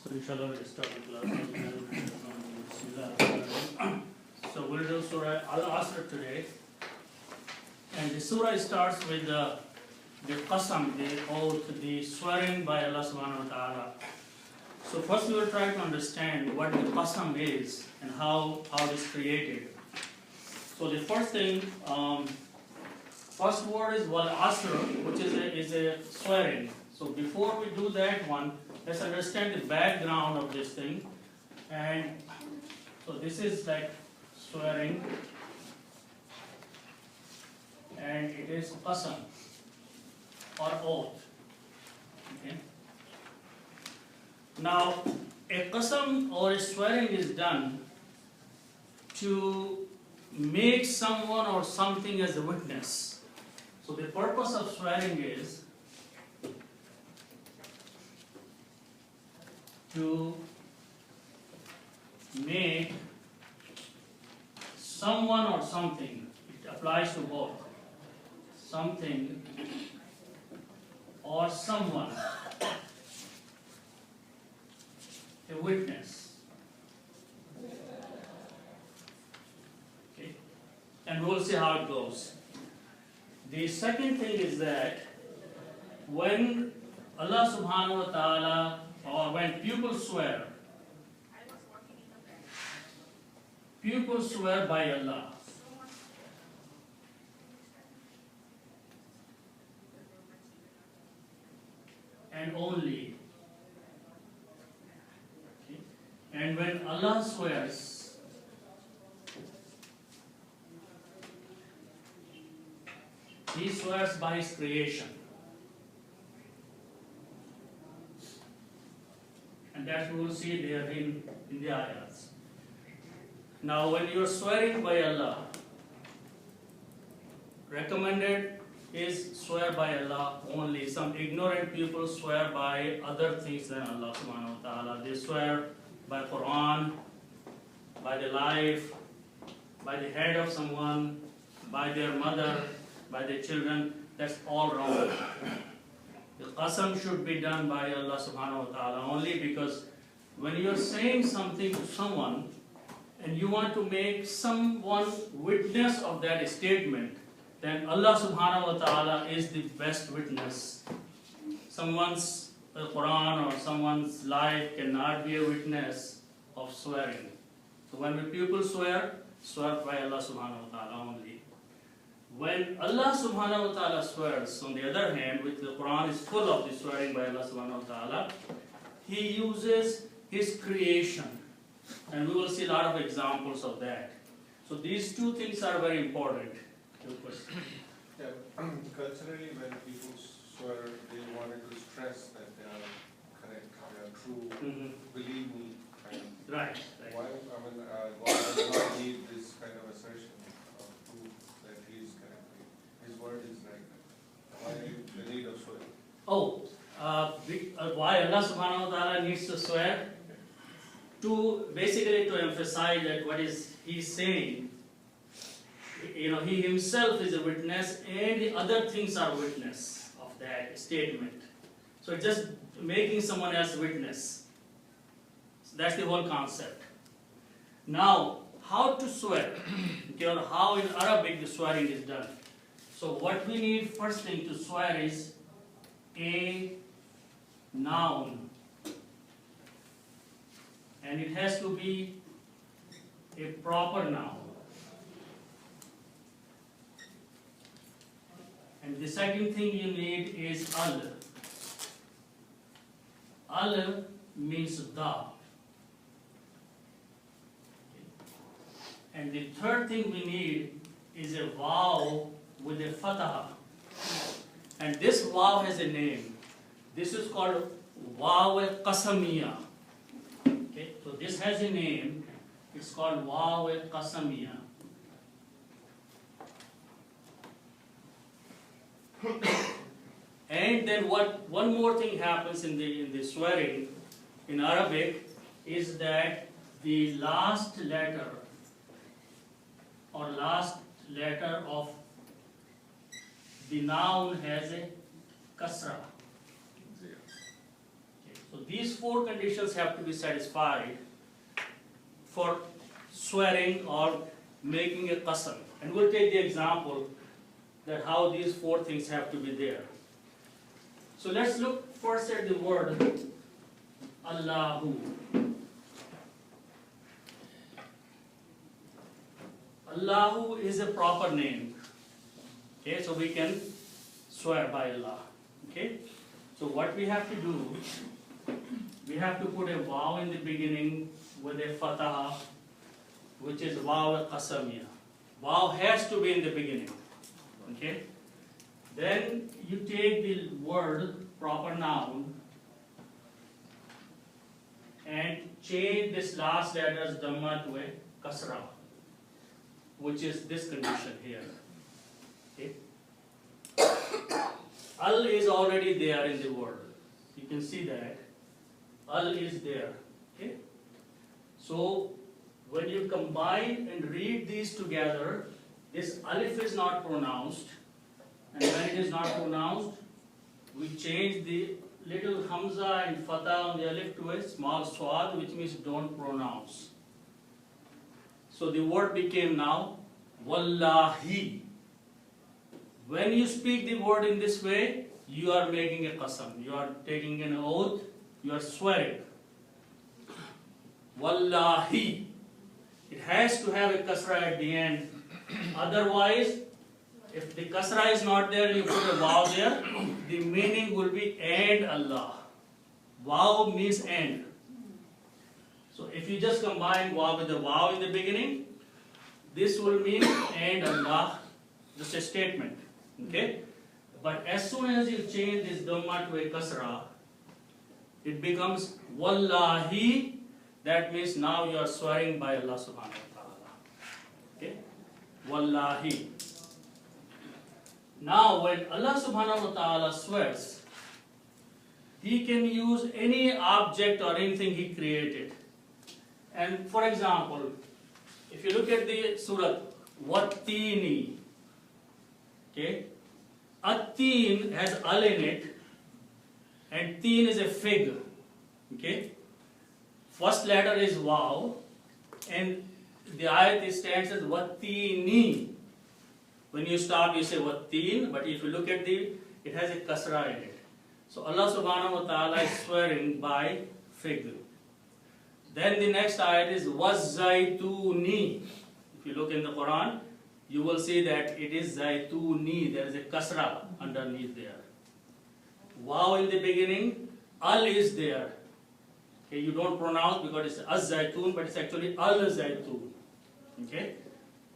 So inshallah we'll start the class. So we'll do Surah Al-Asr today. And the surah starts with the qasam, the oath, the swearing by Allah subhanahu wa ta'ala. So first we will try to understand what the qasam is and how it is created. So the first thing, first word is wal asr, which is a swearing. So before we do that one, let's understand the background of this thing. And so this is like swearing, and it is qasam or oath. Okay. Now, a qasam or a swearing is done to make someone or something as a witness. So the purpose of swearing is to make someone or something, it applies to both, something or someone, a witness. Okay. And we'll see how it goes. The second thing is that when Allah subhanahu wa ta'ala, or when people swear by Allah. And only. Okay. And when Allah swears, He swears by His creation. And that we will see there in the ayats. Now when you are swearing by Allah, recommended is swear by Allah only. Some ignorant people swear by other things than Allah subhanahu wa ta'ala. They swear by Quran, by the life, by the head of someone, by their mother, by their children. That's all wrong. The qasam should be done by Allah subhanahu wa ta'ala only, because when you are saying something to someone and you want to make someone witness of that statement, then Allah subhanahu wa ta'ala is the best witness. Someone's Quran or someone's life cannot be a witness of swearing. So when people swear by Allah subhanahu wa ta'ala only. When Allah subhanahu wa ta'ala swears, on the other hand, which the Quran is full of the swearing by Allah subhanahu wa ta'ala, He uses His creation. And we will see a lot of examples of that. So these two things are very important. Yeah, culturally when people swear, they wanted to stress that they are correct, they are true, believe me. Right. Why, God does not need this kind of assertion of proof that He is correct. His word is like that. Why the need of swearing? Oh, why Allah subhanahu wa ta'ala needs to swear? Basically to emphasize that what is He saying, He Himself is a witness and the other things are witness of that statement. So just making someone else witness. So that's the whole concept. Now, how to swear? Or how in Arabic the swearing is done. So what we need first thing to swear is a noun. And it has to be a proper noun. And the second thing you need is al. Al means the. And the third thing we need is a waw with a fatah. And this waw has a name. This is called waw al-qasamiyah. Okay, so this has a name. It's called waw al-qasamiyah. And then one more thing happens in the swearing in Arabic is that the last letter of the noun has a kasra. So these four conditions have to be satisfied for swearing or making a qasam. And we'll take the example that how these four things have to be there. So let's look first at the word Allahu. Allahu is a proper name. Okay, so we can swear by Allah. Okay, so what we have to do, we have to put a waw in the beginning with a fatah, which is waw qasamiya. Waw has to be in the beginning. Okay, then you take the word proper noun and change this last letter's dhamma to a kasra, which is this condition here. Okay. Al is already there in the word. You can see that. Al is there. Okay. So when you combine and read these together, this alif is not pronounced. And when it is not pronounced, we change the little hamza and fatah on the alif to a small swad, which means don't pronounce. So the word became now Wallahi. When you speak the word in this way, you are making a qasam. You are taking an oath. You are swearing. Wallahi. It has to have a kasra at the end. Otherwise, if the kasra is not there and you put a waw there, the meaning will be and Allah. Waw means and. So if you just combine waw with the waw in the beginning, this will mean and Allah, just a statement. Okay? But as soon as you change this dhamma to a kasra, it becomes wallahi. That means now you are swearing by Allah subhanahu wa ta'ala. Okay? Wallahi. Now when Allah subhanahu wa ta'ala swears, He can use any object or anything He created. And for example, if you look at the surah, Wattini, okay, Atteen has al in it, and teen is a fig, okay. First letter is waw, and the ayat stands as Wattini. When you stop, you say Watteen, but if you look at it has a kasra in it. So Allah subhanahu wa ta'ala is swearing by fig. Then the next ayat is Wazzaytuni. If you look in the Quran, you will see that it is Zaytuni. There is a kasra underneath there. Waw in the beginning, al is there. Okay, you don't pronounce because it's Az-Zaytun, but it's actually Al-Zaytun. Okay?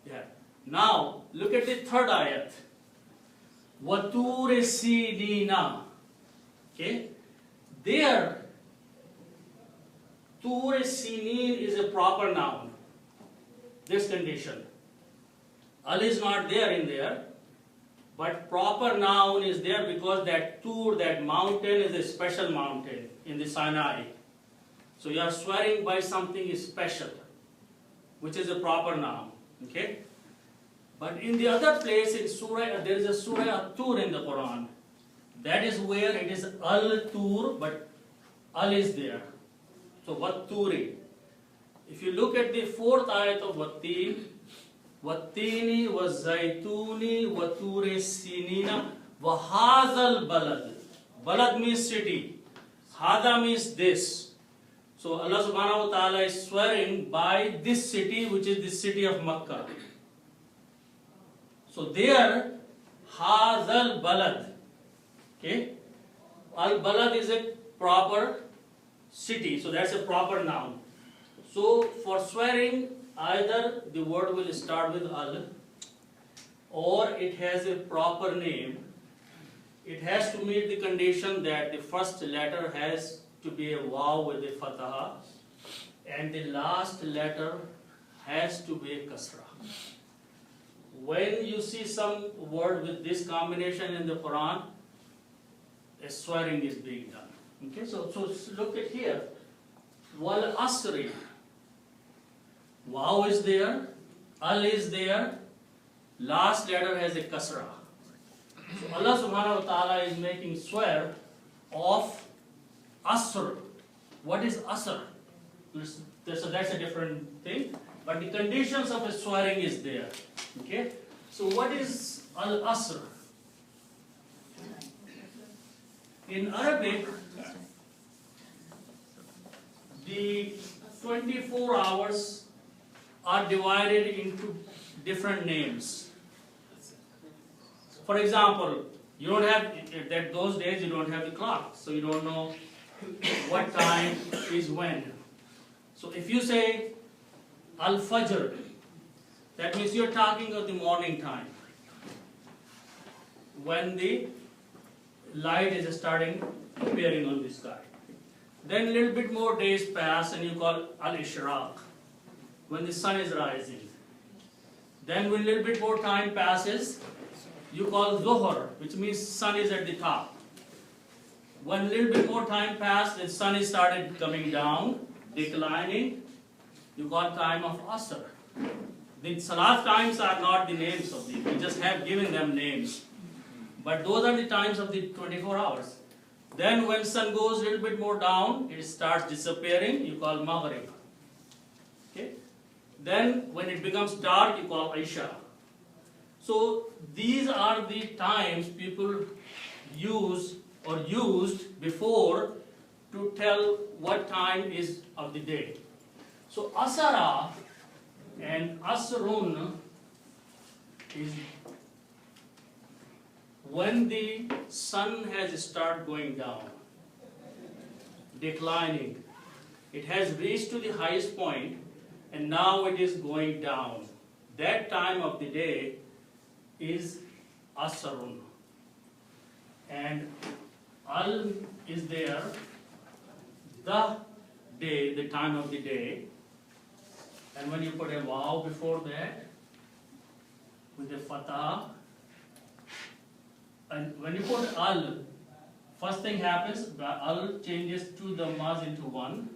Yeah. Now, look at the third ayat. Watur Sinina. Okay? There, Tur Sinin is a proper noun. This condition. Al is not there in there, but proper noun is there because that Tur, that mountain, is a special mountain in the Sinai. So you are swearing by something special, which is a proper noun. Okay? But in the other place in Surah, there is a Surah At-Tur in the Quran. That is where it is Al-Tur, but Al is there. So Watturi. If you look at the fourth ayat of Watteen, Wattini, Wazzaytuni, Wature Sinina, Wahazal Balad. Balad means city. Hada means this. So Allah subhanahu wa ta'ala is swearing by this city, which is the city of Makkah. So there, Hazal Balad. Okay? Al Balad is a proper city, so that's a proper noun. So for swearing, either the word will start with Al, or it has a proper name. It has to meet the condition that the first letter has to be a waw with a fatah, and the last letter has to be a kasra. When you see some word with this combination in the Quran, a swearing is being done. Okay, so look at here. Wal asri. Waw is there, al is there, last letter has a kasra. So Allah subhanahu wa ta'ala is making swear of asr. what is asr? So that's a different thing. But the conditions of a swearing is there. Okay? So what is al-asr? In Arabic, the 24 hours are divided into different names. For example, you don't have, that those days you don't have the clock, so you don't know what time is when. So if you say Al-Fajr, that means you're talking of the morning time, when the light is starting appearing on the sky. Then a little bit more days pass and you call Al-Ishraq, when the sun is rising. Then when a little bit more time passes, you call Zuhr, which means sun is at the top. When a little bit more time passed, the sun is started coming down, declining, you call time of Asr. The Salat times are not the names of these, we just have given them names. But those are the times of the 24 hours. Then when sun goes a little bit more down, it starts disappearing, you call Maghrib. Okay? Then when it becomes dark, you call Isha. So these are the times people use or used before to tell what time is of the day. So Asara and Asrun is when the sun has started going down, declining. It has reached to the highest point and now it is going down. That time of the day is Asrun. And Al is there, the day, the time of the day. And when you put a Waw before that, with a Fatah, and when you put Al, first thing happens, the Al changes to the Maz into one.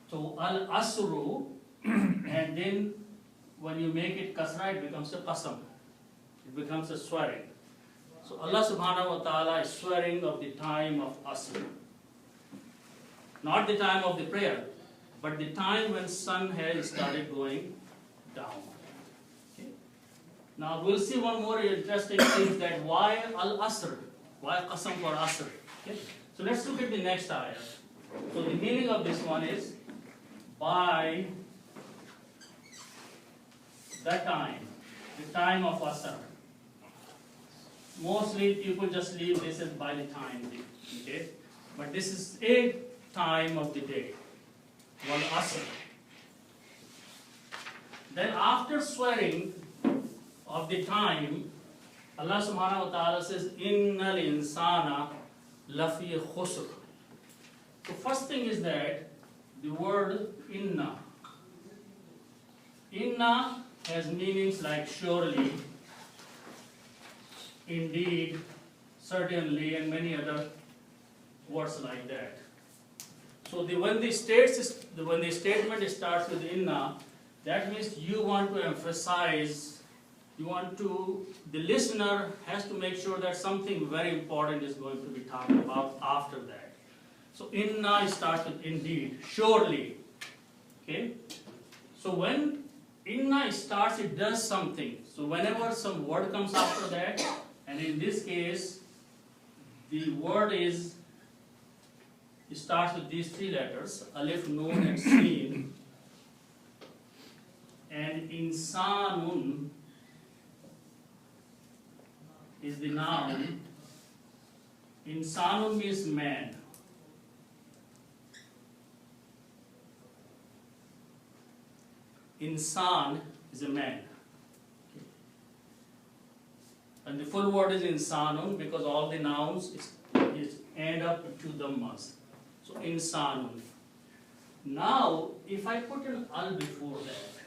So Al Asru, and then when you make it Kasra, it becomes a Qasam. It becomes a swearing. So Allah subhanahu wa ta'ala is swearing of the time of Asr. Not the time of the prayer, but the time when sun has started going down. Okay? Now we'll see one more interesting thing, that why Al-Asr? Why Qasam for Asr? Okay? So let's look at the next ayah. So the meaning of this one is, by that time, the time of Asr. Mostly people just leave this as by the time, okay? But this is a time of the day, Wal Asr. Then after swearing of the time, Allah subhanahu wa ta'ala says, Innal insana lafi khusr. The first thing is that the word inna. Inna has meanings like surely, indeed, certainly, and many other words like that. So when the statement starts with inna, that means you want to emphasize, the listener has to make sure that something very important is going to be talked about after that. So inna starts with indeed, surely. Okay? So when inna starts, it does something. So whenever some word comes after that, and in this case, the word it starts with these three letters, Alif, Nun, and Sin. And Insanun is the noun. Insanun means man. Insan is a man. And the full word is insanun because all the nouns is end up to the mas. So insanun. Now, if I put an al before that,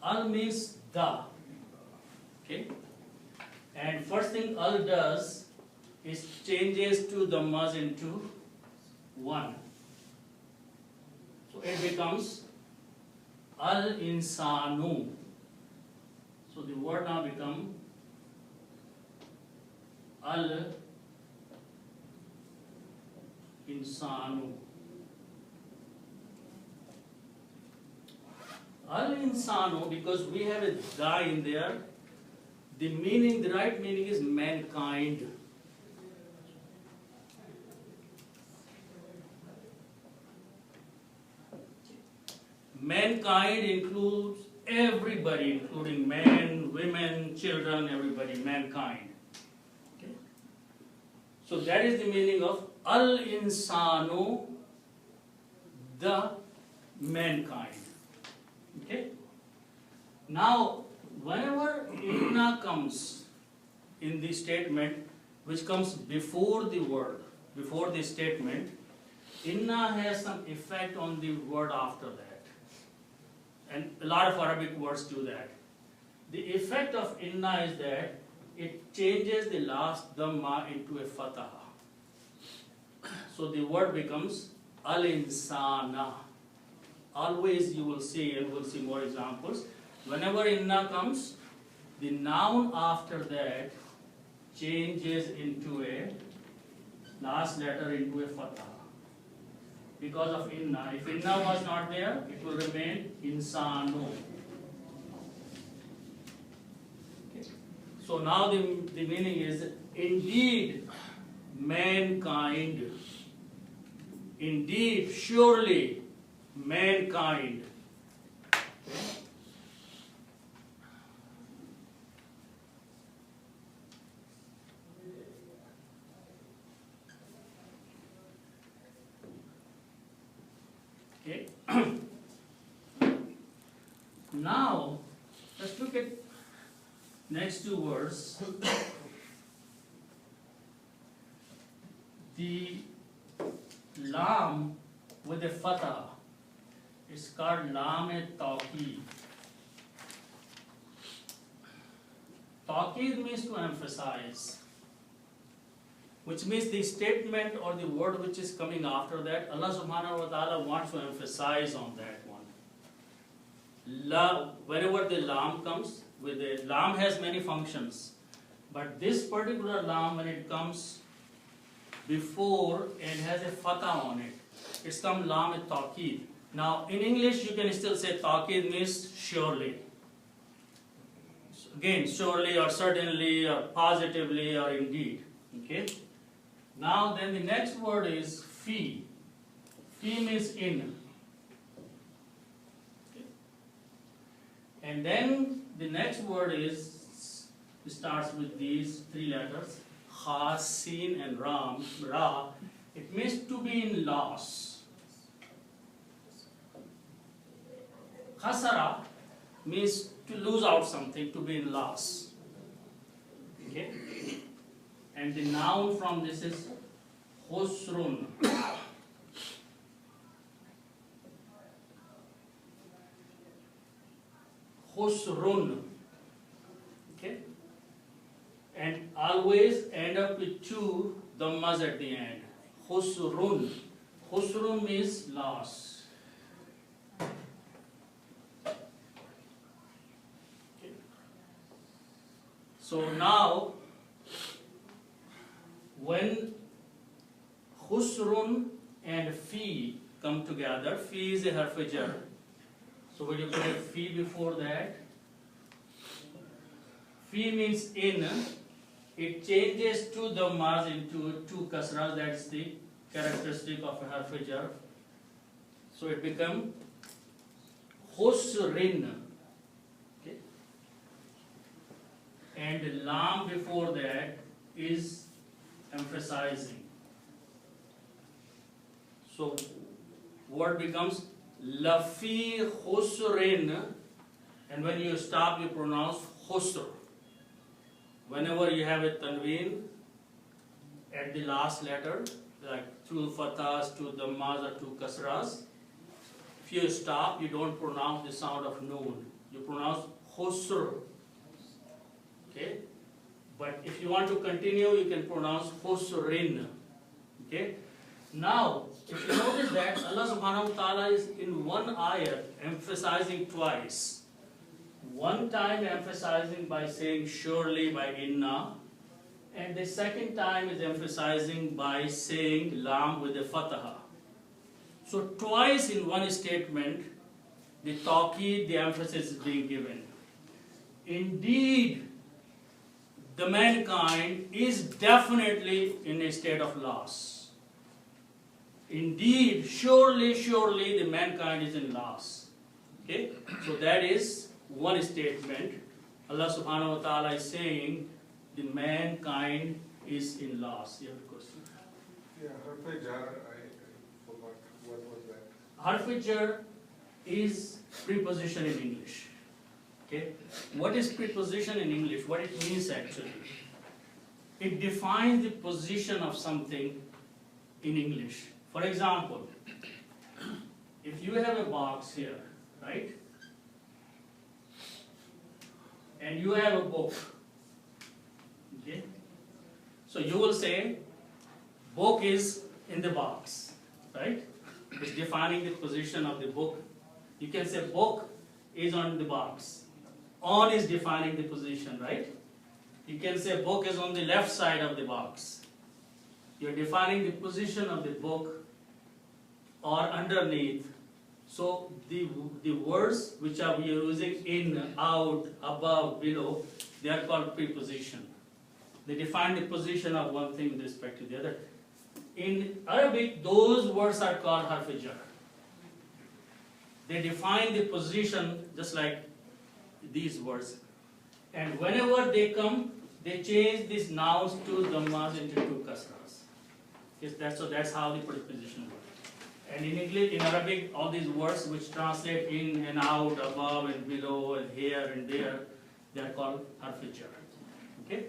al means the. Okay? And first thing al does is changes to the mas into one. So it becomes al insanu. So the word now becomes al insanu. Al-insanu, because we have a da in there, the meaning, the right meaning is mankind. Mankind includes everybody, including men, women, children, everybody, mankind. Okay? So that is the meaning of al-insanu, the mankind. Okay? Now, whenever inna comes in the statement, which comes before the word, before the statement, inna has some effect on the word after that. And a lot of Arabic words do that. The effect of inna is that it changes the last dhamma into a fataha. So the word becomes al-insana. Always you will see, and we'll see more examples, whenever inna comes, the noun after that changes into a last letter into a fataha. Because of inna. If inna was not there, it will remain insanu. Okay. So now the meaning is indeed mankind. Indeed, surely mankind. Okay. Now, let's look at next two words. The lam with a fatah is called lam-e-tawqeed. Tawqeed means to emphasize, which means the statement or the word which is coming after that, Allah subhanahu wa ta'ala wants to emphasize on that one. Whenever the lam comes, with the lam has many functions, but this particular lam, when it comes before and has a fatah on it, it's come lam-e-tawqeed. Now in English you can still say tawqeed means surely. Again, surely or certainly or positively or indeed. Okay. Now then the next word is fi. Fi means in. Okay. And then the next word is, starts with these three letters, ha, sin and ra. It means to be in loss. Khasara means to lose out something, to be in loss. Okay? And the noun from this is khusrun. Khusrun. Okay? And always end up with two dhammas at the end. Khusrun. Khusrun means loss. Okay. So now, when khusrun and fi come together, fi is a harf jar. So when you put a fi before that, fi means in, it changes two dhammas into two kasras. That's the characteristic of a harf jar. So it becomes khusrin. Okay. And lam before that is emphasizing. So word becomes lafi khusrin, and when you stop you pronounce khusr. Whenever you have a tanween at the last letter, like two fathahs, two dhammas or two kasras, if you stop you don't pronounce the sound of noon, you pronounce khusr. Okay? But if you want to continue, you can pronounce khusrin. Okay? Now, if you notice that Allah subhanahu wa ta'ala is in one ayat emphasizing twice. One time emphasizing by saying surely by inna, And the second time is emphasizing by saying lam with the fataha. So twice in one statement, the taqeed, the emphasis is being given. Indeed, the mankind is definitely in a state of loss. Indeed, surely, surely the mankind is in loss. Okay? So that is one statement. Allah subhanahu wa ta'ala is saying the mankind is in loss. You have a question? Yeah, harf jar, I forgot, what was that? Harf jar is preposition in English. Okay? What is preposition in English? What it means actually? It defines the position of something in English. For example, if you have a box here, right? And you have a book. Okay? So you will say, book is in the box, right? It's defining the position of the book. You can say book is on the box. On is defining the position, right? You can say book is on the left side of the box. You're defining the position of the book or underneath. So the words which are we are using in, out, above, below, they are called preposition. They define the position of one thing with respect to the other. In Arabic, those words are called harf jar. They define the position just like these words. And whenever they come, they change these nouns to dhammas into two kasras. Yes, that's how the preposition works. And in English, in Arabic, all these words which translate in and out, above and below and here and there, they are called harf jar. Okay?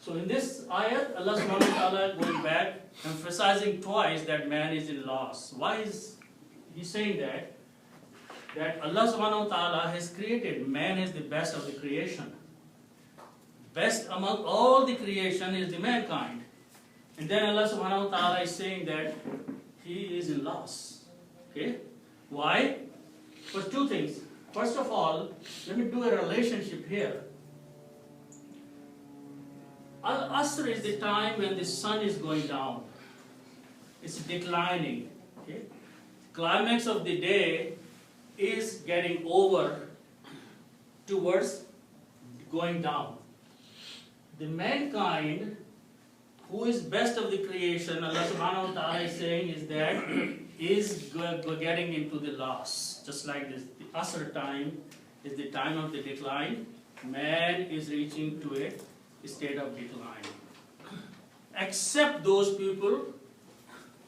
So in this ayat, Allah subhanahu wa ta'ala going back, emphasizing twice that man is in loss. Why is he saying that? That Allah subhanahu wa ta'ala has created man as the best of the creation. Best among all the creation is the mankind. And then Allah subhanahu wa ta'ala is saying that he is in loss. Okay? Why? For two things. First of all, let me do a relationship here. Al-Asr is the time when the sun is going down. It's declining. Okay? Climax of the day is getting over towards going down. The mankind, who is best of the creation, Allah subhanahu wa ta'ala is saying is that is getting into the loss. Just like this, the Asr time is the time of the decline. Man is reaching to a state of decline. Except those people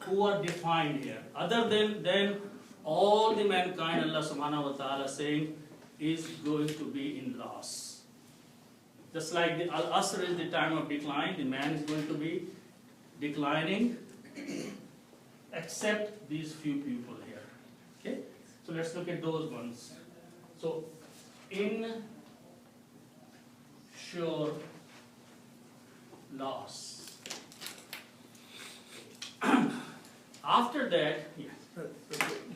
who are defined here. Other than all the mankind, Allah subhanahu wa ta'ala saying is going to be in loss. Just like the Al-Asr is the time of decline, the man is going to be declining, except these few people here. Okay? So let's look at those ones. So, in sure loss. After that,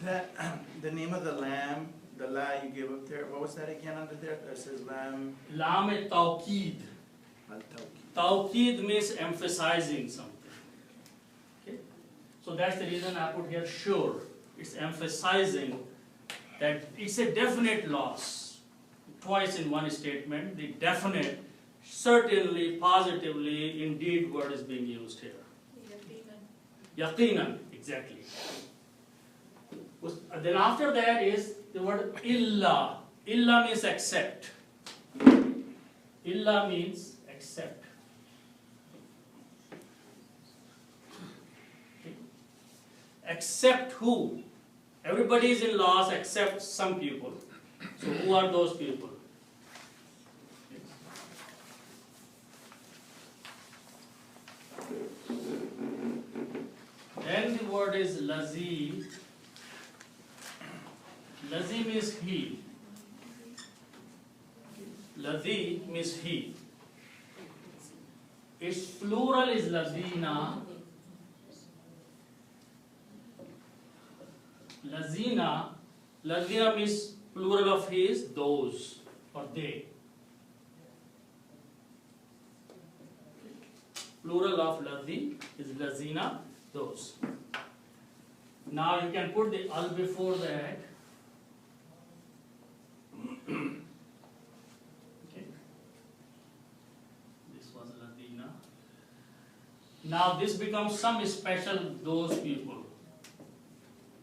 That, the name of the lamb, the la you gave up there, what was that again under there? It says lamb Lam tawqeed. al-tawqi. Tawqeed means emphasizing something. Okay? So that's the reason I put here sure. It's emphasizing that it's a definite loss. Twice in one statement, the definite, certainly, positively, indeed word is being used here. Yaqinan, exactly. Then after that is the word illa. Illa means accept. Illa means accept. Okay. Except who? Everybody is in loss except some people. So who are those people? Then the word is lazi. Lazi means he. Lazi means he. Its plural is lazina. Lazina. Lazina means plural of his, those or they. Plural of lazi is lazina, those. Now you can put the al before that. Okay. This was ladina. Now this becomes some special those people.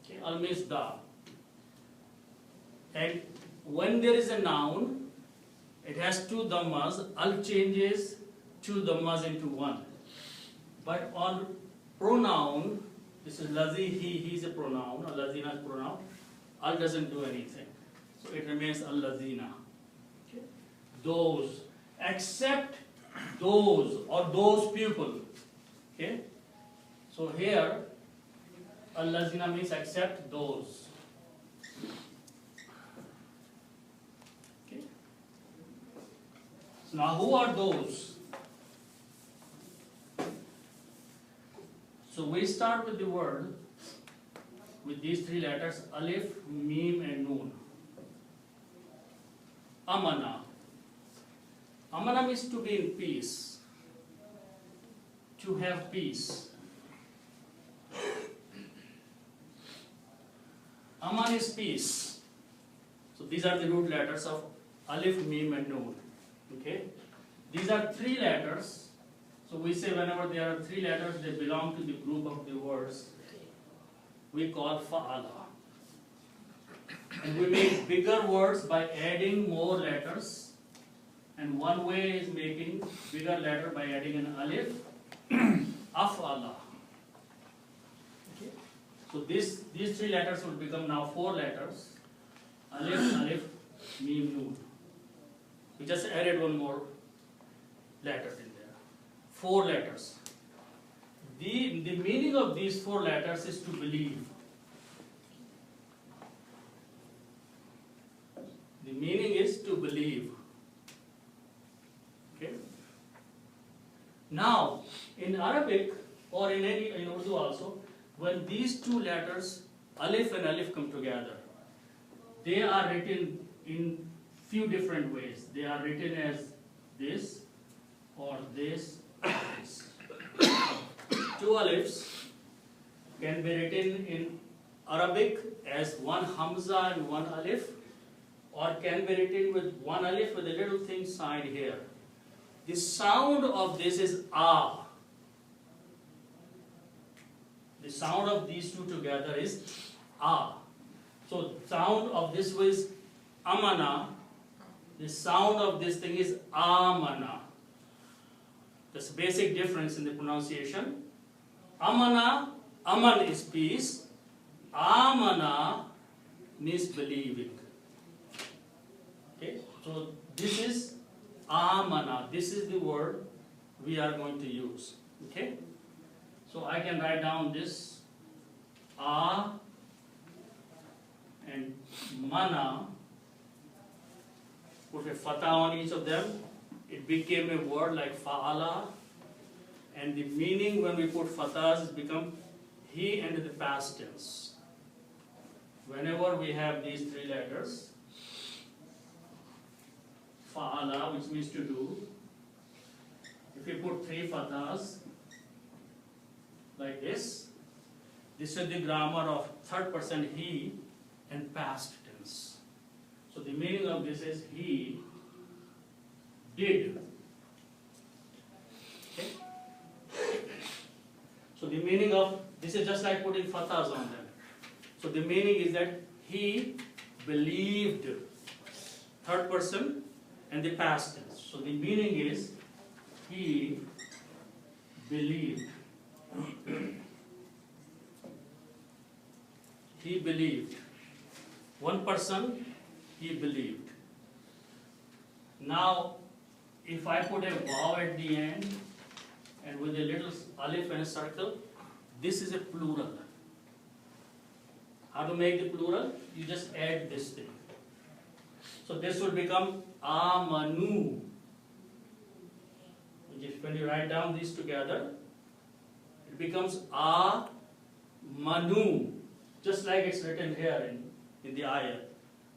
Okay, al means the. And when there is a noun, it has two dhammas, al changes two dhammas into one. But on pronoun, this is lazi, he is a pronoun, or lazina is pronoun, al doesn't do anything. So it remains al lazina. Okay. Those, except those, or those people. Okay. So here, al lazina means except those. So now who are those? So we start with the word with these three letters, alif, mim and noon. Amana. Amana means to be in peace, to have peace. Aman is peace. So these are the root letters of alif, mim and noon. Okay, these are three letters. So we say whenever there are three letters, they belong to the group of the words we call fa'ala. And we make bigger words by adding more letters. And one way is making bigger letter by adding an alif, af'ala. Okay. So these three letters will become now four letters. Alif, alif, mim, noon. We just added one more letter in there. Four letters. The meaning of these four letters is to believe. The meaning is to believe. Okay. Now, in Arabic or in Urdu also, when these two letters, alif and alif, come together, they are written in few different ways. They are written as this or this or this. Two alifs can be written in Arabic as one hamza and one alif, or can be written with one alif with a little thin side here. The sound of this is a. The sound of these two together is a. So sound of this was amana. The sound of this thing is amana. That's a basic difference in the pronunciation. Amana, aman is peace. Amana means believing. Okay, so this is amana. This is the word we are going to use. Okay, so I can write down this a and mana. Put a fatah on each of them. It became a word like fa'ala. And the meaning when we put fatahs has become he and the past tense. Whenever we have these three letters, fa'ala, which means to do, if we put three fatahs like this is the grammar of third person he and past tense. So the meaning of this is he did. Okay? So the meaning of this is just like putting fathahs on them. So the meaning is that he believed, third person and the past tense. So the meaning is he believed. He believed. One person, he believed. Now, if I put a vav at the end and with a little alif and a circle, this is a plural. How to make the plural? You just add this thing. So this will become amanu. When you write down these together, it becomes amanu. Just like it's written here in the ayah.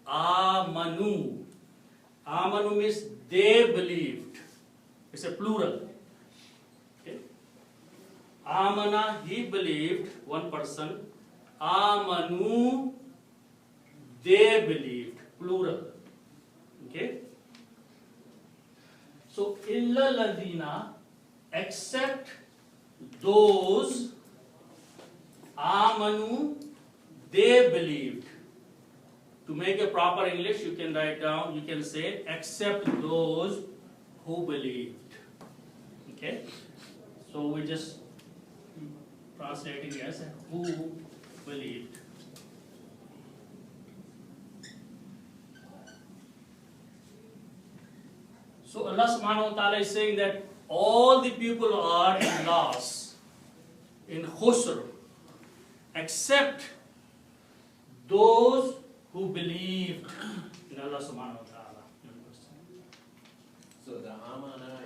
Amanu. Amanu means they believed. It's a plural. Okay? Amana, he believed, one person. Amanu, they believed, plural. Okay? So, illa ladina, except those, amanu, they believed. To make a proper English, you can write down, you can say, except those who believed. Okay? So, we just translating as who believed. So Allah subhanahu wa ta'ala is saying that all the people are in loss, in khusr, except those who believed in Allah subhanahu wa ta'ala. So the amana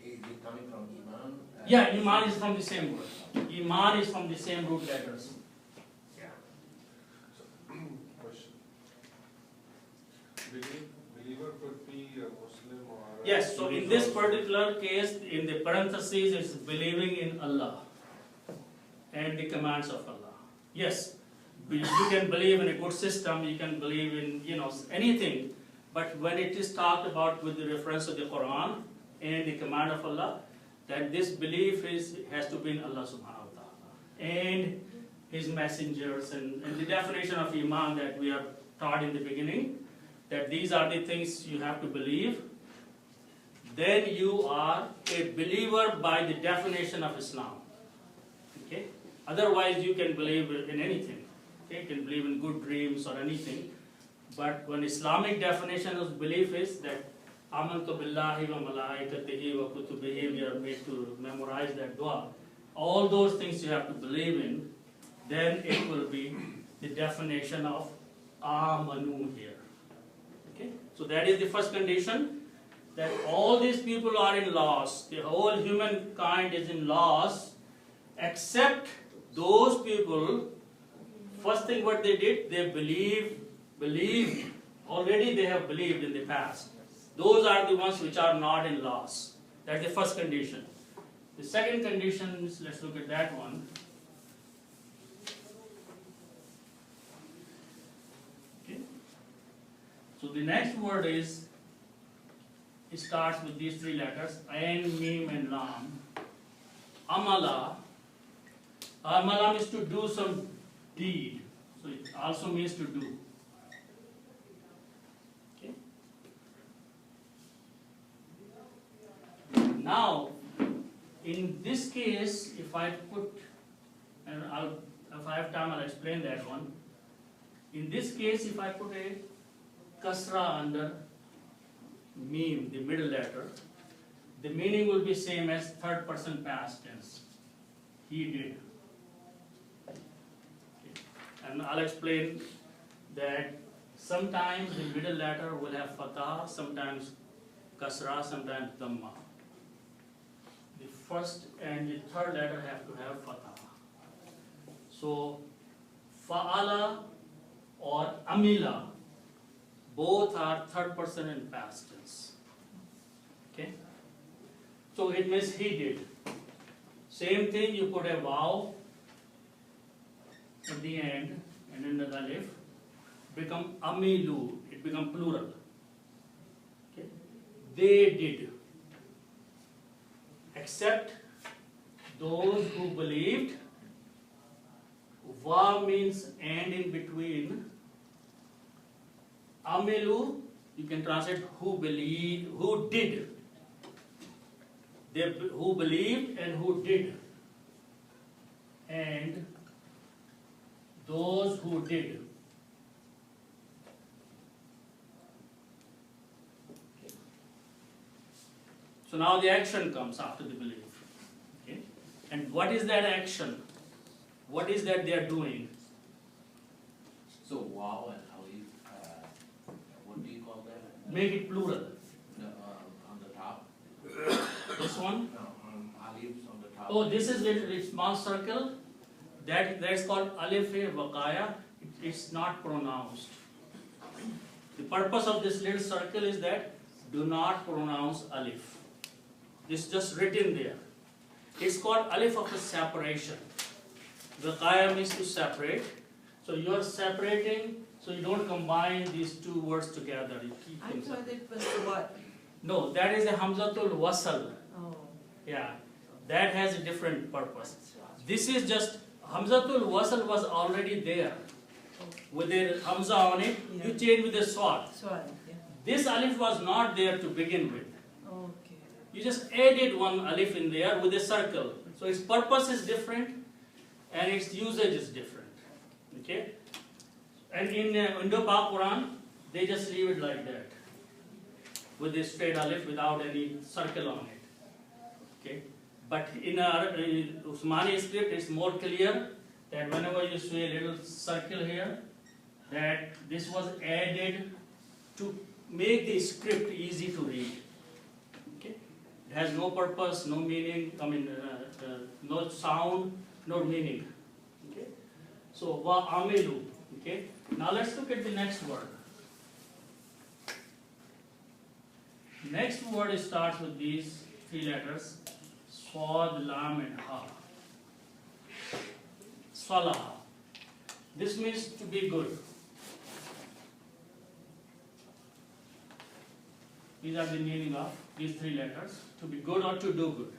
is it coming from iman? Yeah, iman is from the same word. Iman is from the same root letters. Question. Believer could be a Muslim or a Yes, so in this Jew also. particular case, in the parentheses, it's believing in Allah and the commands of Allah. Yes, you can believe in a good system, you can believe in, anything, but when it is talked about with the reference to the Quran and the command of Allah, that this belief has to be in Allah subhanahu wa ta'ala and His messengers and the definition of Iman that we are taught in the beginning, that these are the things you have to believe. Then you are a believer by the definition of Islam. Okay? Otherwise you can believe in anything. Okay? You can believe in good dreams or anything. But when Islamic definition of belief is that Amantu billahi wa malaikatihi wa kutubihi, we are made to memorize that dua. All those things you have to believe in, then it will be the definition of Amanu here. Okay? So that is the first condition, that all these people are in loss. The whole humankind is in loss, except those people. First thing what they did, they believed. Already they have believed in the past. Those are the ones which are not in loss. That's the first condition. The second condition is, let's look at that one. Okay. So the next word is, it starts with these three letters, Ain, Mim and Lam. Amala. Amala means to do some deed. So it also means to do. Okay. Now, in this case, if I put, and if I have time, I'll explain that one. In this case, if I put a kasra under meme, the middle letter, the meaning will be same as third person past tense. He did. Okay. And I'll explain that sometimes the middle letter will have fatah, sometimes kasra, sometimes dhamma. The first and the third letter have to have fatah. So, fa'ala or amila, both are third person and past tense. Okay? So it means he did. Same thing, you put a vav at the end and then the alif, become amilu, it become plural. Okay? They did. Except those who believed. Va means and in between. Amilu, you can translate who believed, who did. They who believed and who did. And those who did. Okay. So now the action comes after the belief. Okay. And what is that action? What is that they are doing? So wow and alif, what do you call that? Make it plural. No, on the top? This one? No, alif's on the top. Oh, this is little small circle. That's called alif-e-waqaya. It's not pronounced. The purpose of this little circle is that do not pronounce alif. It's just written there. It's called alif of the separation. Wiqaya means to separate. So you are separating, so you don't combine these two words together. You keep I them thought separate. it was what? No, that is the Hamzatul Wasal. Oh. Yeah, that has a different purpose. This is just, Hamzatul Wasal was already there. With a Hamza on it, you change with a Swad. Sorry, yeah. This alif was not there to begin with. Okay. You just added one alif in there with a circle. So its purpose is different and its usage is different. Okay? And in Indo-Pak Quran, they just leave it like that. With a straight alif without any circle on it. Okay? But in Usmani script, it's more clear that whenever you see a little circle here, that this was added to make the script easy to read. Okay? It has no purpose, no meaning, no sound, no meaning. Okay? So, wa amilu. Okay? Now let's look at the next word. Next word starts with these three letters, Swad, Lam and Ha. Salaha. This means to be good. These are the meaning of these three letters, to be good or to do good.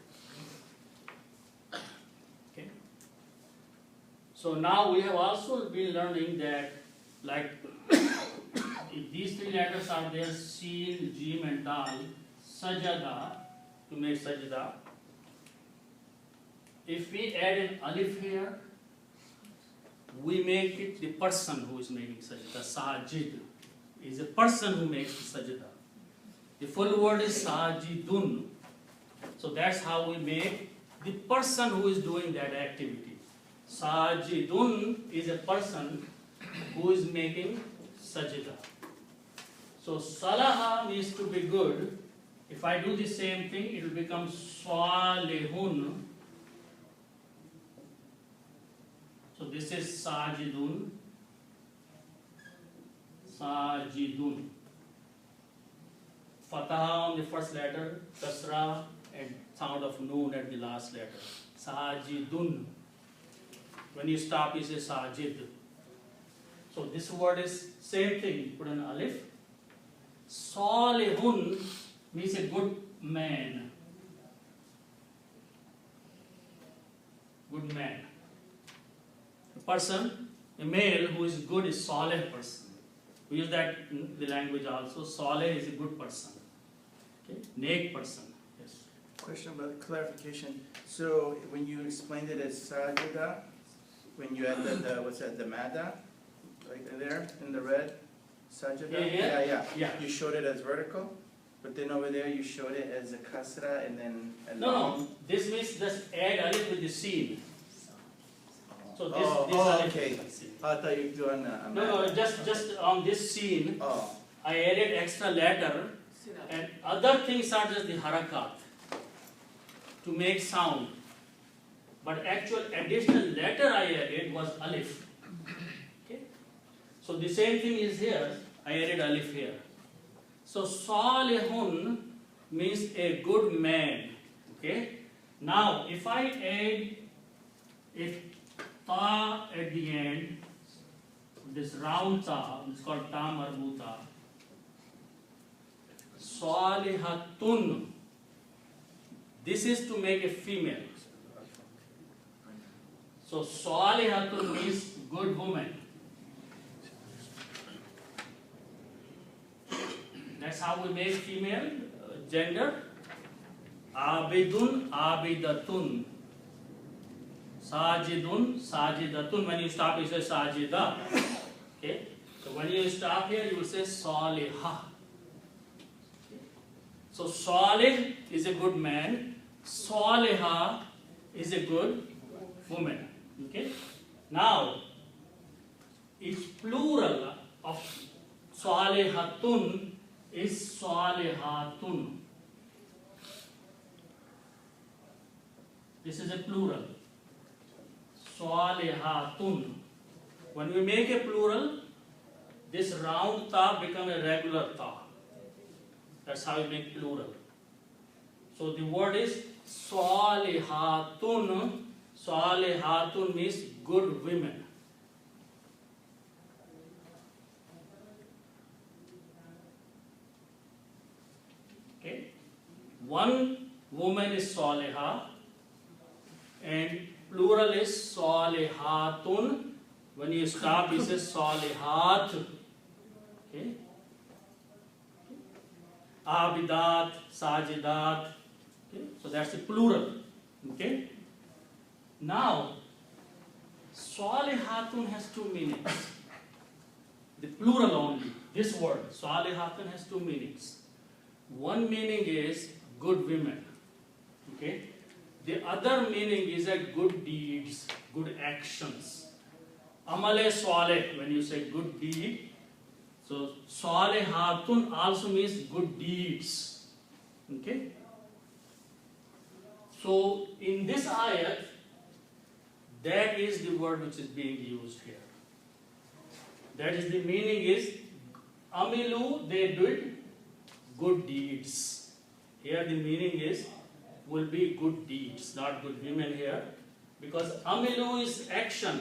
Okay. So now we have also been learning that, like, if these three letters are there, Seen, Jim and Dal, Sajada, to make sajda. If we add an alif here, we make it the person who is making sajda. Sajid is a person who makes the sajda. The full word is sajidun. So that's how we make the person who is doing that activity. Sajidun is a person who is making sajda. So salaha means to be good. If I do the same thing, it will become salihun. So this is sajidun. Sajidun. Fatah on the first letter, kasra, and sound of noon at the last letter. Sajidun. When you stop, you say sajid. So this word is same thing. You put an alif. Salihun means a good man. Good man. A person, a male who is good is salih person. We use that in the language also. Salih is a good person. Okay? Nek person. Yes. Question about clarification. So when you explained it as sajida, when you add the what's that, the mada, like there in the red, sajida? Yeah. You showed it as vertical, but then over there you showed it as a kasra and then a No, long. this means just add alif with the seal. So this, Oh, this oh, alif okay. is the seal. I thought you were doing a No, just on this scene, Oh, I added extra letter, and other things are just the harakat to make sound. But actual additional letter I added was alif. Okay? So the same thing is here. I added alif here. So salihun means a good man. Okay? Now if I add a ta at the end, this round ta, it's called ta marbuta. Salihatun. This is to make a female. So Salihatun means good woman. That's how we make female gender. Abidun, abidatun. Sajidun, sajidatun. When you stop, you say sajida. Okay? So when you stop here, you will say salihah. So salih is a good man. Salihah is a good woman. Okay? Now, its plural of salihatun is salihatun. This is a plural. Salihatun. When we make a plural, this round ta become a regular ta. That's how we make plural. So So the word is Salihatun. Salihatun means good women. Okay. One woman is Salihah and plural is Salihatun. When you stop, it says Salihat. Okay. Abidat, Sajidat. Okay. So that's the plural. Okay. Now, Salihatun has two meanings. The plural only. This word, Salihatun, has two meanings. One meaning is good women. Okay. The other meaning is that good deeds, good actions. Amale Saleh, when you say good deed. So Salihatun also means good deeds. Okay. So in this ayat, that is the word which is being used here. That is the meaning is Amilu, they did good deeds. Here the meaning is will be good deeds, not good women here. Because Amilu is action.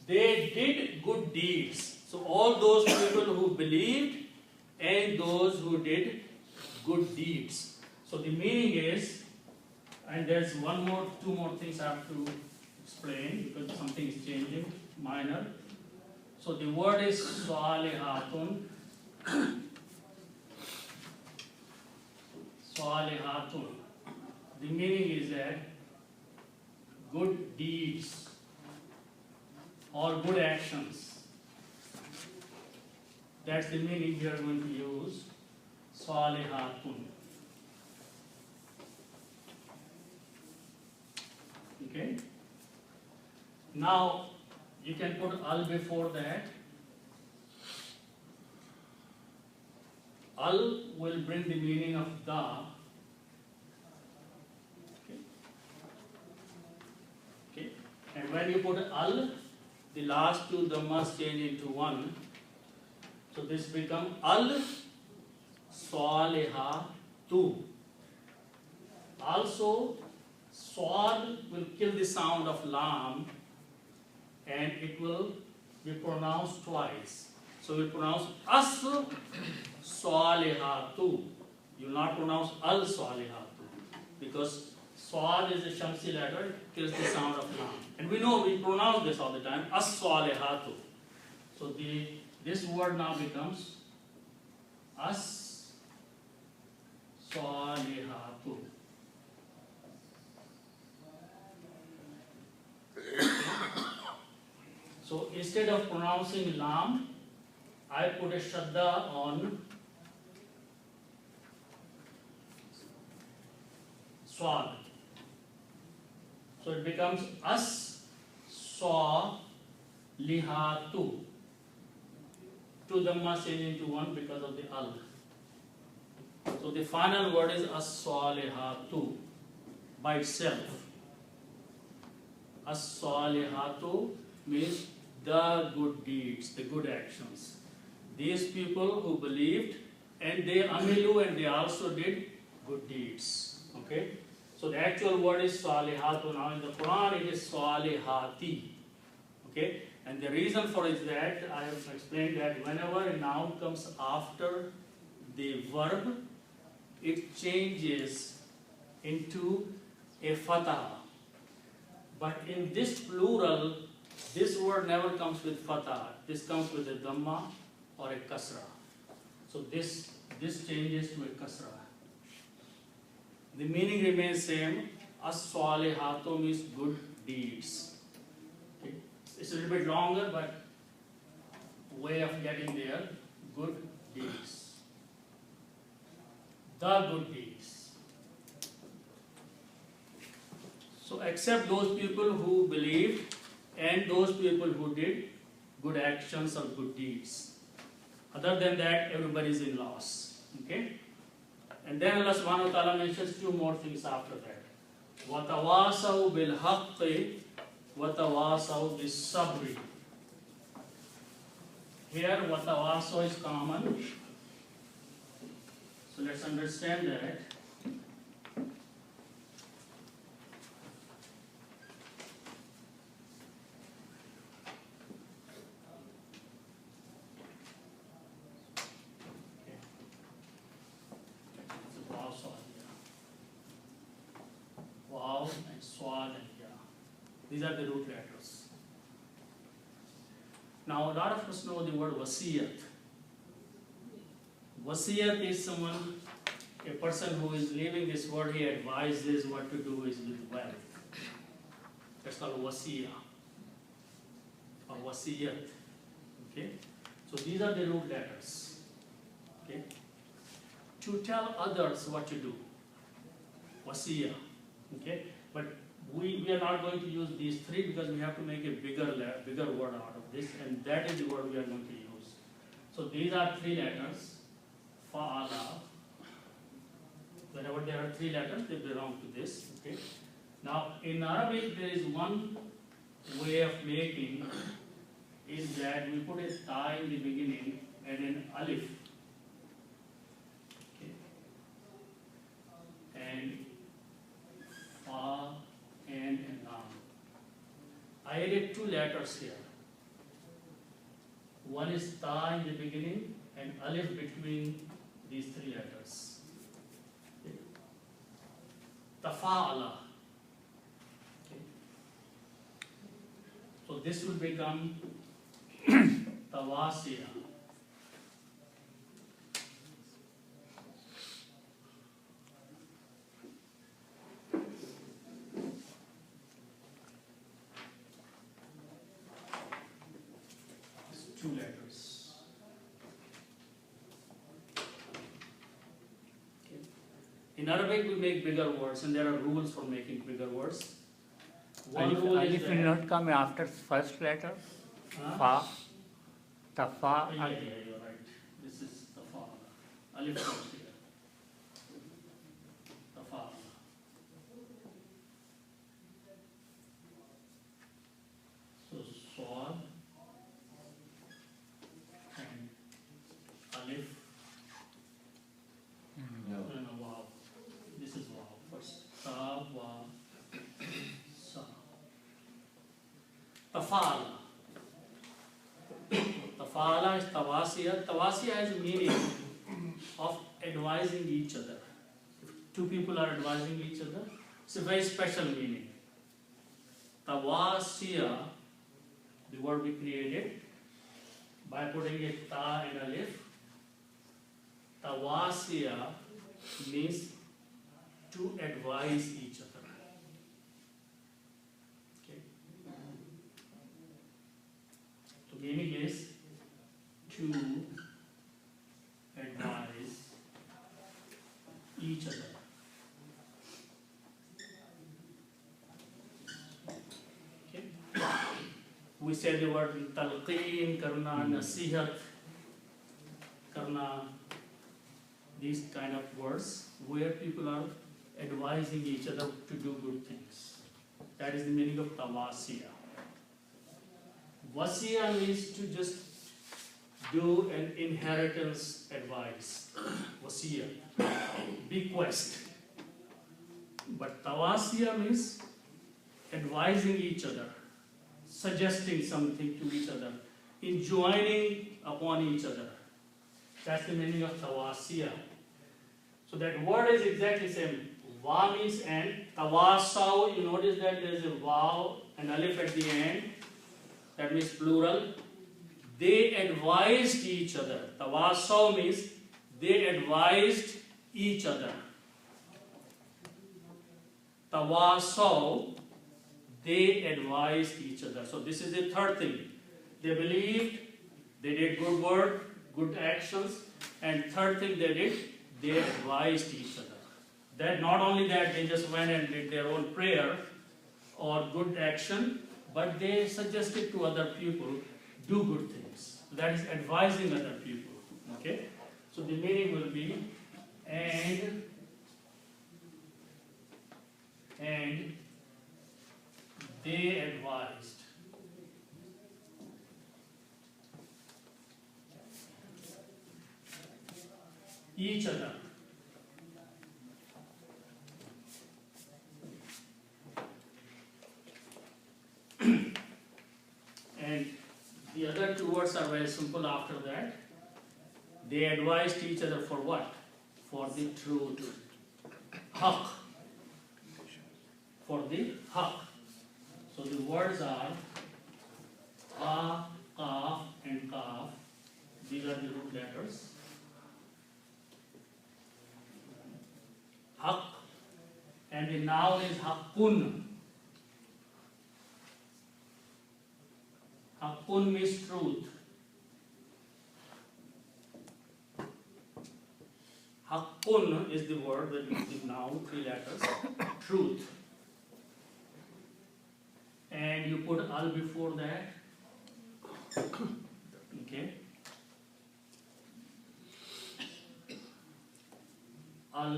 They did good deeds. So all those people who believed and those who did good deeds. So the meaning is, and there's two more things I have to explain because something is changing, minor. So the word is Salihatun. Salihatun. The meaning is that good deeds or good actions. That's the meaning we are going to use. Salihatun. Okay? Now, you can put al before that. Al will bring the meaning of the. Okay? And when you put al, the last two dhammas change into one. So this becomes al salihatu. Also, swad will kill the sound of lam and it will be pronounced twice. So we pronounce as salihatu. You will not pronounce al salihatu because swad is a shamsi letter, it kills the sound of lam. And we know we pronounce this all the time, as salihatu. So this word now becomes as salihatu. So instead of pronouncing lam, I put a shadda on swad. So it becomes as salihatu. Two dhammas change into one because of the al. So the final word is as-salihatu by itself. As-salihatu means the good deeds, the good actions. These people who believed and they amilu and they also did good deeds. Okay? So the actual word is salihatu. Now in the Quran it is salihati. Okay? And the reason for it is that I have explained that whenever a noun comes after the verb, it changes into a fatah. But in this plural, this word never comes with fatah. This comes with a dhamma or a kasra. So this changes to a kasra. The meaning remains same. As-salihatu means good deeds. Okay. It's a little bit longer, but way of getting there. Good deeds. The good deeds. So except those people who believed and those people who did good actions or good deeds. Other than that, everybody is in loss. Okay? And then Allah subhanahu wa ta'ala mentions two more things after that. وَتَوَاسَوْا بِالْحَقِّ وَتَوَاسَوْا بِالصَّبْرِ. Here, وَتَوَاسَوْ is common. So let's understand that. Waw and Swad and Ya. These are the root letters. Now a lot of us know the word wasiyat. Wasiyat is someone, a person who is leaving this world, he advises what to do is with wealth. That's called wasiyah or wasiyat. Okay? So these are the root letters. Okay? To tell others what to do. Wasiyah. Okay? But we are not going to use these three because we have to make a bigger word out of this, and that is the word we are going to use. So these are three letters. Fa'ala. Whenever there are three letters, they belong to this. Okay? Now in Arabic there is one way of making is that we put a ta in the beginning and an alif. Okay? And fa and lam. I added two letters here. One is ta in the beginning and alif between these three letters. Okay? Tafa'ala. Okay? So this will become tawasiya. Two letters. Okay. In Arabic, we make bigger words, and there are rules for making bigger words. One rule is Alif will that, not come after first letter. Huh? Fa. The fa. Yeah, you're right. This is the fa. Alif comes here. The fa. So swad and alif. No. No, wow. This is wow. First, ta, wa, sa. Tafala. Tafala is tawasiya. Tawasiya has a meaning of advising each other. If two people are advising each other, it's a very special meaning. Tawasiya, the word we created by putting a ta and alif. Tawasiya means to advise each other. Okay. The meaning is to advise each other. Okay. We say the word talqeen, karna, nasihat, karna, these kind of words where people are advising each other to do good things. That is the meaning of tawasiya. Wasiya means to just do an inheritance advice. Wasiya, bequest. But tawasiya means advising each other, suggesting something to each other, enjoining upon each other. That's the meaning of tawasiya. So that word is exactly the same. Wa means and. Tawasaw, you notice that there is a waw and alif at the end. That means plural. They advised each other. Tawasaw means they advised each other. Tawasaw, they advised each other. So this is the third thing. They believed, they did good work, good actions, and third thing they did, they advised each other. That not only that they just went and did their own prayer or good action, but they suggested to other people, do good things. That is advising other people. Okay? So the meaning will be, and they advised. Each other. And the other two words are very simple after that. They advised each other for what? For the truth. Haqq. for the haq. So the words are a, kaf, and kaf. These are the root letters. Haq, and the noun is haqqun. Haqqun means truth. Haqqun is the word that is the noun, 3 letters, truth. And you put al before that. Okay. Al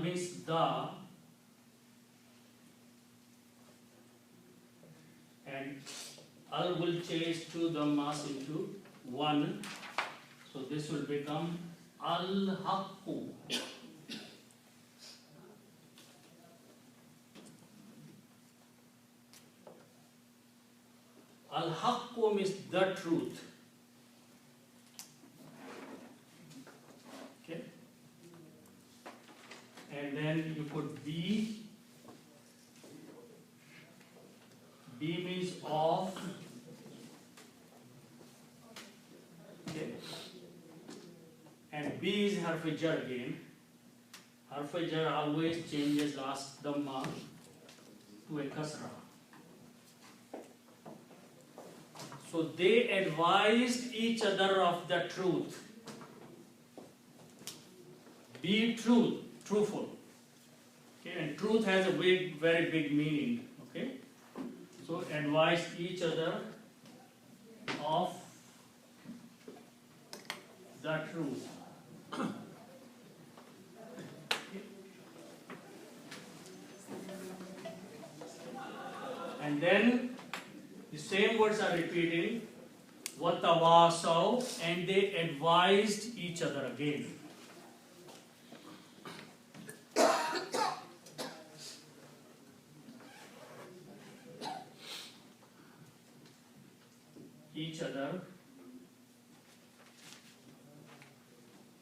means the, and al will change two dhammas into one, so this will become al-haqqu. Al-haqqu means the truth. Okay? And then you put B. B means of. Okay? And B is harf-jar again. Harf-jar always changes last dhamma to a kasra. So they advised each other of the truth. Be truthful. Okay, and truth has a very big meaning. Okay, so advised each other of the truth. And then the same words are repeating. وَتَوَاصَوْا, and they advised each other again. Each other.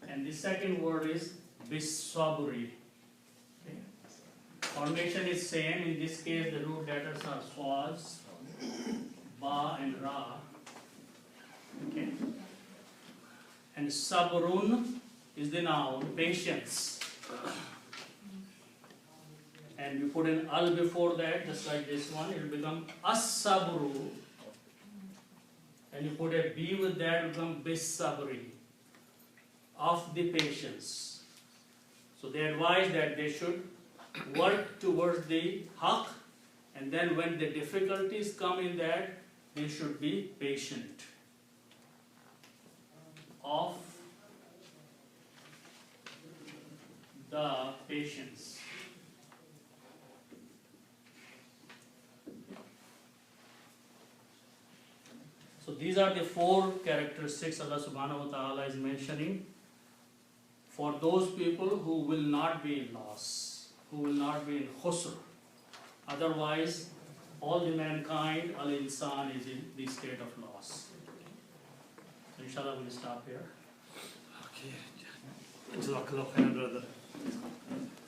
And the second word is bisabri. Okay. Formation is same. In this case, the root letters are swaz, ba, and ra. Okay. And sabrun is the noun, patience. And you put an al before that, just like this one, it will become as-sabru. And you put a B with that, it will become bis-sabri, of the patience. So they advise that they should work towards the haq, and then when the difficulties come in that, they should be patient. Of the patience. So these are the 4 characteristics Allah subhanahu wa ta'ala is mentioning for those people who will not be in loss, who will not be in khusr. Otherwise, all the mankind, al-insan, is in the state of loss. So inshallah we'll stop here. Okay. Jazakallah khairan, brother.